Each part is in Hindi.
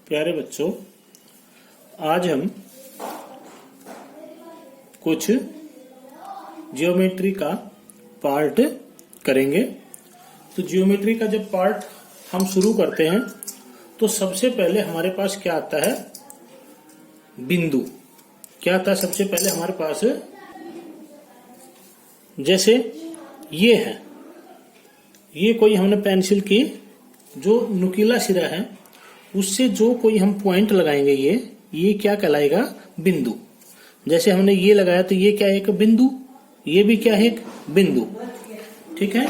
प्यारे बच्चों, आज हम कुछ ज्योमेट्री का पार्ट करेंगे। तो ज्योमेट्री का जब पार्ट हम शुरू करते हैं तो सबसे पहले हमारे पास क्या आता है? बिंदु। क्या आता है सबसे पहले हमारे पास? जैसे ये है, ये कोई हमने पेंसिल की जो नुकीला सिरा है उससे जो कोई हम पॉइंट लगाएंगे, ये क्या कहलाएगा? बिंदु। जैसे हमने ये लगाया तो ये क्या है? एक बिंदु। ये भी क्या है? एक बिंदु। ठीक है।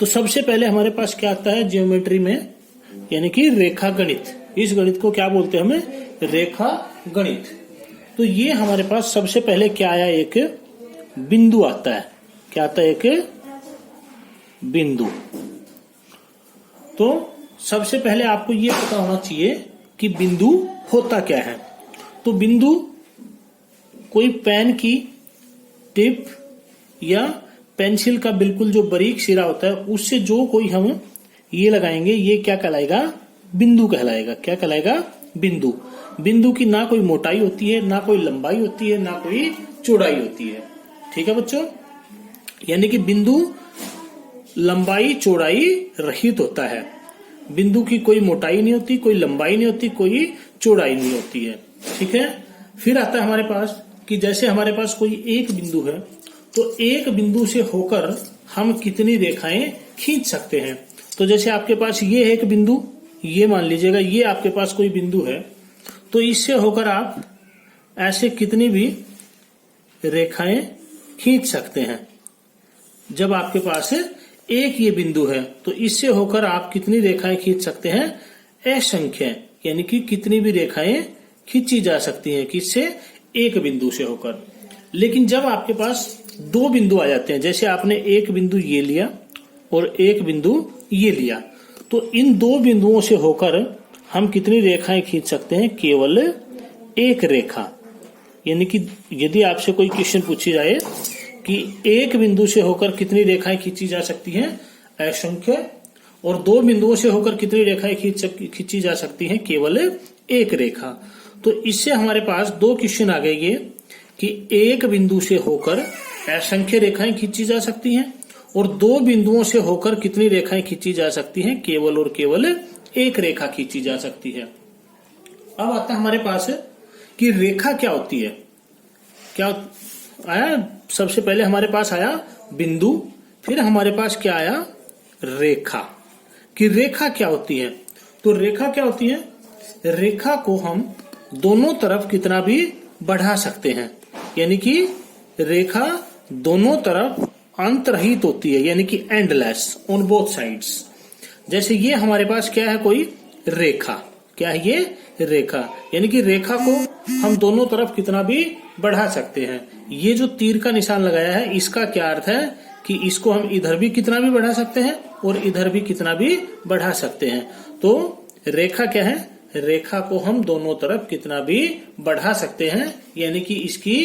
तो सबसे पहले हमारे पास क्या आता है ज्योमेट्री में, यानी कि रेखा गणित। इस गणित को क्या बोलते हैं? हमें रेखा गणित। तो ये हमारे पास सबसे पहले क्या आया? एक बिंदु आता है। क्या आता है? एक बिंदु। तो सबसे पहले आपको ये पता होना चाहिए कि बिंदु होता क्या है। तो बिंदु कोई पेन की टिप या पेंसिल का बिल्कुल जो बारीक सिरा होता है उससे जो कोई हम ये लगाएंगे, ये क्या कहलाएगा? बिंदु कहलाएगा। क्या कहलाएगा? बिंदु। बिंदु की ना कोई मोटाई होती है, ना कोई लंबाई होती है, ना कोई चौड़ाई होती है। ठीक है बच्चों, यानी कि बिंदु लंबाई चौड़ाई रहित होता है। बिंदु की कोई मोटाई नहीं होती, कोई लंबाई नहीं होती, कोई चौड़ाई नहीं होती है। ठीक है। फिर आता है हमारे पास कि जैसे हमारे पास कोई एक बिंदु है तो एक बिंदु से होकर हम कितनी रेखाएं खींच सकते हैं। तो जैसे आपके पास ये है एक बिंदु, ये मान लीजिएगा ये आपके पास कोई बिंदु है, तो इससे होकर आप ऐसे कितनी भी रेखाएं खींच सकते हैं। जब आपके पास एक ये बिंदु है तो इससे होकर आप कितनी रेखाएं खींच सकते हैं? असंख्य, यानी कि कितनी भी रेखाएं खींची जा सकती हैं किससे? एक बिंदु से होकर। लेकिन जब आपके पास दो बिंदु आ जाते हैं, जैसे आपने एक बिंदु ये लिया और एक बिंदु ये लिया, तो इन दो बिंदुओं से होकर हम कितनी रेखाएं खींच सकते हैं? केवल एक रेखा। यानी कि यदि आपसे कोई क्वेश्चन पूछी जाए कि एक बिंदु से होकर कितनी रेखाएं खींची जा सकती हैं? असंख्य। और दो बिंदुओं से होकर कितनी रेखाएं खींची जा सकती हैं? केवल एक रेखा। तो इससे हमारे पास दो क्वेश्चन आ गए ये कि एक बिंदु से होकर असंख्य रेखाएं खींची जा सकती हैं और दो बिंदुओं से होकर कितनी रेखाएं खींची जा सकती हैं? केवल और केवल एक रेखा खींची जा सकती है। अब आता है हमारे पास कि रेखा क्या होती है। क्या आया? सबसे पहले हमारे पास आया बिंदु, फिर हमारे पास क्या आया? रेखा। कि रेखा क्या होती है? तो रेखा क्या होती है? रेखा को हम दोनों तरफ कितना भी बढ़ा सकते हैं, यानी कि रेखा दोनों तरफ अंतरहित होती है, यानी कि एंडलेस ऑन बोथ साइड्स। जैसे ये हमारे पास क्या है? कोई रेखा। क्या है ये? रेखा। यानी कि रेखा को हम दोनों तरफ कितना भी बढ़ा सकते हैं। ये जो तीर का निशान लगाया है इसका क्या अर्थ है? कि इसको हम इधर भी कितना भी बढ़ा सकते हैं और इधर भी कितना भी बढ़ा सकते हैं। तो रेखा क्या है? रेखा को हम दोनों तरफ कितना भी बढ़ा सकते हैं, यानी कि इसकी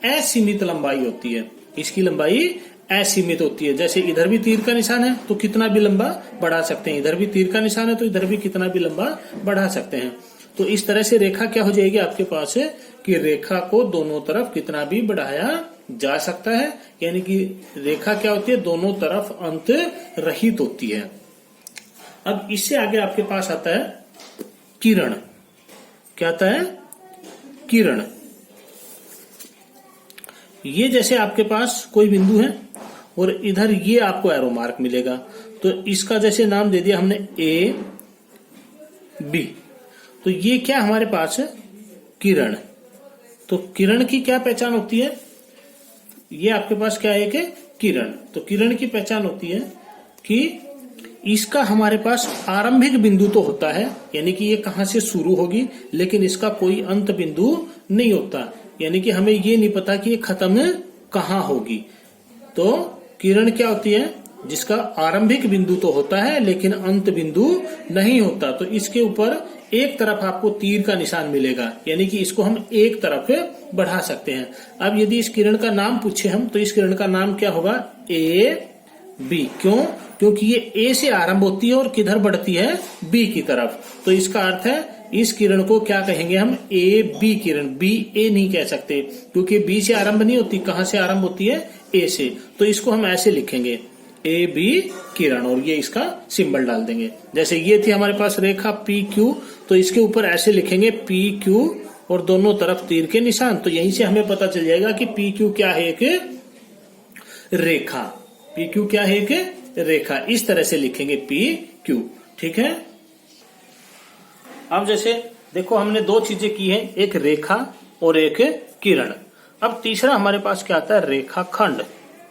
असीमित लंबाई होती है। इसकी लंबाई असीमित होती है। जैसे इधर भी तीर का निशान है तो कितना भी लंबा बढ़ा सकते हैं, इधर भी तीर का निशान है तो इधर भी कितना भी लंबा बढ़ा सकते हैं। तो इस तरह से रेखा क्या हो जाएगी आपके पास है कि रेखा को दोनों तरफ कितना भी बढ़ाया जा सकता है, यानी कि रेखा क्या होती है? दोनों तरफ अंत रहित होती है। अब इससे आगे आपके पास आता है किरण। क्या आता है? किरण। ये जैसे आपके पास कोई बिंदु है और इधर ये आपको एरो मार्क मिलेगा, तो इसका जैसे नाम दे दिया हमने ए बी। तो ये क्या हमारे पास है? किरण। तो किरण की क्या पहचान होती है? ये आपके पास क्या है? कि किरण। तो किरण की पहचान होती है कि इसका हमारे पास आरंभिक बिंदु तो होता है, यानी कि ये कहां से शुरू होगी, लेकिन इसका कोई अंत बिंदु नहीं होता, यानी कि हमें ये नहीं पता कि ये खत्म कहां होगी। तो किरण क्या होती है? जिसका आरंभिक बिंदु तो होता है लेकिन अंत बिंदु नहीं होता। तो इसके ऊपर एक तरफ आपको तीर का निशान मिलेगा, यानी कि इसको हम एक तरफ बढ़ा सकते हैं। अब यदि इस किरण का नाम पूछे हम तो इस किरण का नाम क्या होगा? A B. क्यों? क्योंकि ये ए से आरंभ होती है और किधर बढ़ती है, बी की तरफ। तो इसका अर्थ है इस किरण को क्या कहेंगे हम, ए बी किरण। बी ए नहीं कह सकते क्योंकि बी से आरंभ नहीं होती, कहां से आरंभ होती है, ए से। तो इसको हम ऐसे लिखेंगे, ए बी किरण, और ये इसका सिंबल डाल देंगे। जैसे ये थी हमारे पास रेखा पी क्यू, तो इसके ऊपर ऐसे लिखेंगे पी क्यू और दोनों तरफ तीर के निशान। तो यहीं से हमें पता चल जाएगा कि पी क्यू क्या है, एक रेखा। पी क्यू क्या है, एक रेखा। इस तरह से लिखेंगे पी क्यू, ठीक है। अब जैसे देखो हमने दो चीजें की हैं, एक रेखा और एक किरण। अब तीसरा हमारे पास क्या आता है, रेखा खंड।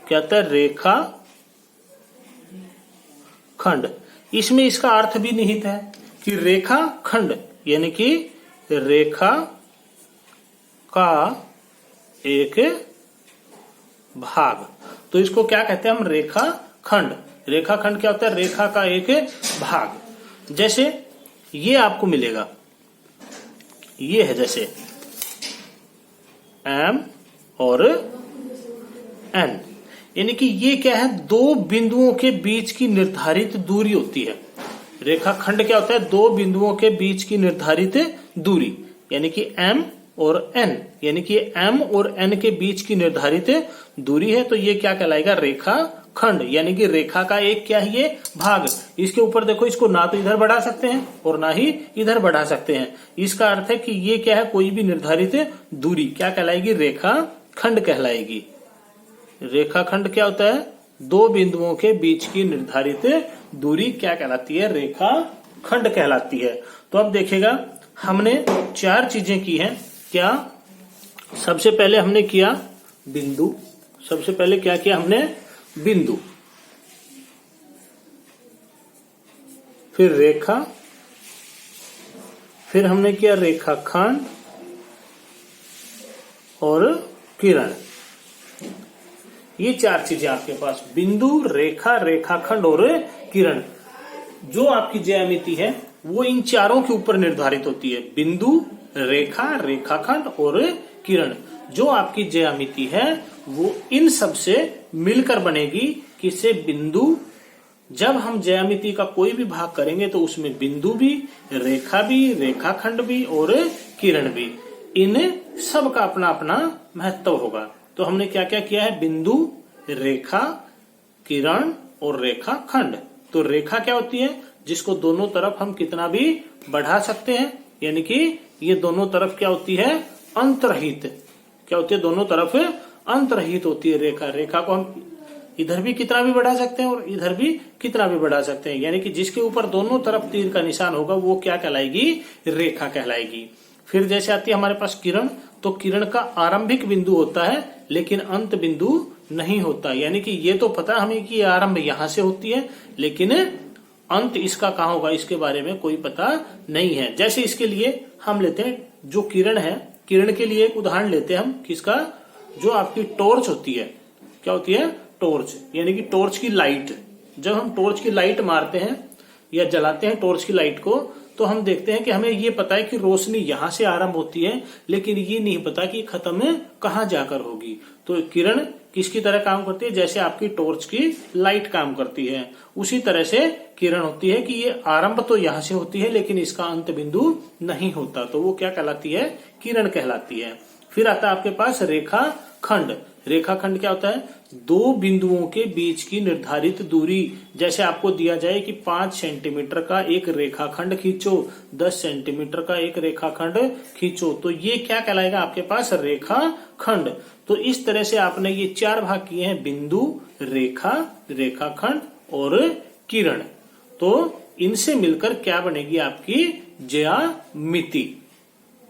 क्या आता है, रेखा खंड। इसमें इसका अर्थ भी निहित है कि रेखा खंड यानी कि रेखा का एक भाग। तो इसको क्या कहते हैं हम, रेखा खंड। रेखा खंड क्या होता है, रेखा का एक भाग। जैसे ये आपको मिलेगा, ये है जैसे M और N, यानी कि ये क्या है, दो बिंदुओं के बीच की निर्धारित दूरी होती है। रेखा खंड क्या होता है, दो बिंदुओं के बीच की निर्धारित दूरी, यानी कि M और N, यानी कि M और N के बीच की निर्धारित दूरी है। तो ये क्या कहलाएगा, रेखा खंड, यानी कि रेखा का एक क्या है, ये भाग। इसके ऊपर देखो, इसको ना तो इधर बढ़ा सकते हैं और ना ही इधर बढ़ा सकते हैं। इसका अर्थ है कि ये क्या है, कोई भी निर्धारित दूरी क्या कहलाएगी, रेखा खंड कहलाएगी। रेखा खंड क्या होता है, दो बिंदुओं के बीच की निर्धारित दूरी क्या कहलाती है, रेखा खंड कहलाती है। तो अब देखिएगा हमने चार चीजें की हैं। क्या, सबसे पहले हमने किया बिंदु। सबसे पहले क्या किया हमने, बिंदु। फिर रेखा, फिर हमने किया रेखा खंड और किरण। ये चार चीजें आपके पास, बिंदु, रेखा, रेखाखंड और किरण। जो आपकी ज्यामिति है वो इन चारों के ऊपर निर्धारित होती है, बिंदु, रेखा, रेखाखंड और किरण। जो आपकी ज्यामिति है वो इन सब से मिलकर बनेगी। किससे, बिंदु। जब हम ज्यामिति का कोई भी भाग करेंगे तो उसमें बिंदु भी, रेखा भी, रेखाखंड भी और किरण भी, इन सब का अपना अपना महत्व होगा। तो हमने क्या क्या किया है, बिंदु, रेखा, किरण और रेखा खंड। तो रेखा क्या होती है, जिसको दोनों तरफ हम कितना भी बढ़ा सकते हैं, यानी कि ये दोनों तरफ क्या होती है, अंतरहित। क्या होती है, दोनों तरफ अंतरहित होती है रेखा। रेखा को हम इधर भी कितना भी बढ़ा सकते हैं और इधर भी कितना भी बढ़ा सकते हैं, यानी कि जिसके ऊपर दोनों तरफ तीर का निशान होगा वो क्या कहलाएगी, रेखा कहलाएगी। फिर जैसे आती है हमारे पास किरण, तो किरण का आरंभिक बिंदु होता है लेकिन अंत बिंदु नहीं होता। यानी कि ये तो पता हमें कि आरंभ यहां से होती है लेकिन अंत इसका कहाँ होगा, इसके बारे में कोई पता नहीं है। जैसे इसके लिए हम लेते हैं जो किरण है, किरण के लिए एक उदाहरण लेते हैं हम, किसका, जो आपकी टॉर्च होती है। क्या होती है, टॉर्च, यानी कि टॉर्च की लाइट। जब हम टॉर्च की लाइट मारते हैं या जलाते हैं टॉर्च की लाइट को, तो हम देखते हैं कि हमें ये पता है कि रोशनी यहां से आरंभ होती है, लेकिन ये नहीं पता कि खत्म कहाँ जाकर होगी। तो किरण किसकी तरह काम करती है, जैसे आपकी टॉर्च की लाइट काम करती है, उसी तरह से किरण होती है कि ये आरंभ तो यहां से होती है लेकिन इसका अंत बिंदु नहीं होता। तो वो क्या कहलाती है, किरण कहलाती है। फिर आता है आपके पास रेखा खंड। रेखा खंड क्या होता है, दो बिंदुओं के बीच की निर्धारित दूरी। जैसे आपको दिया जाए कि 5 सेंटीमीटर का एक रेखाखंड खींचो, 10 सेंटीमीटर का एक रेखाखंड खींचो, तो ये क्या कहलाएगा आपके पास, रेखा खंड। तो इस तरह से आपने ये चार भाग किए हैं, बिंदु, रेखा, रेखाखंड और किरण। तो इनसे मिलकर क्या बनेगी आपकी ज्यामिति।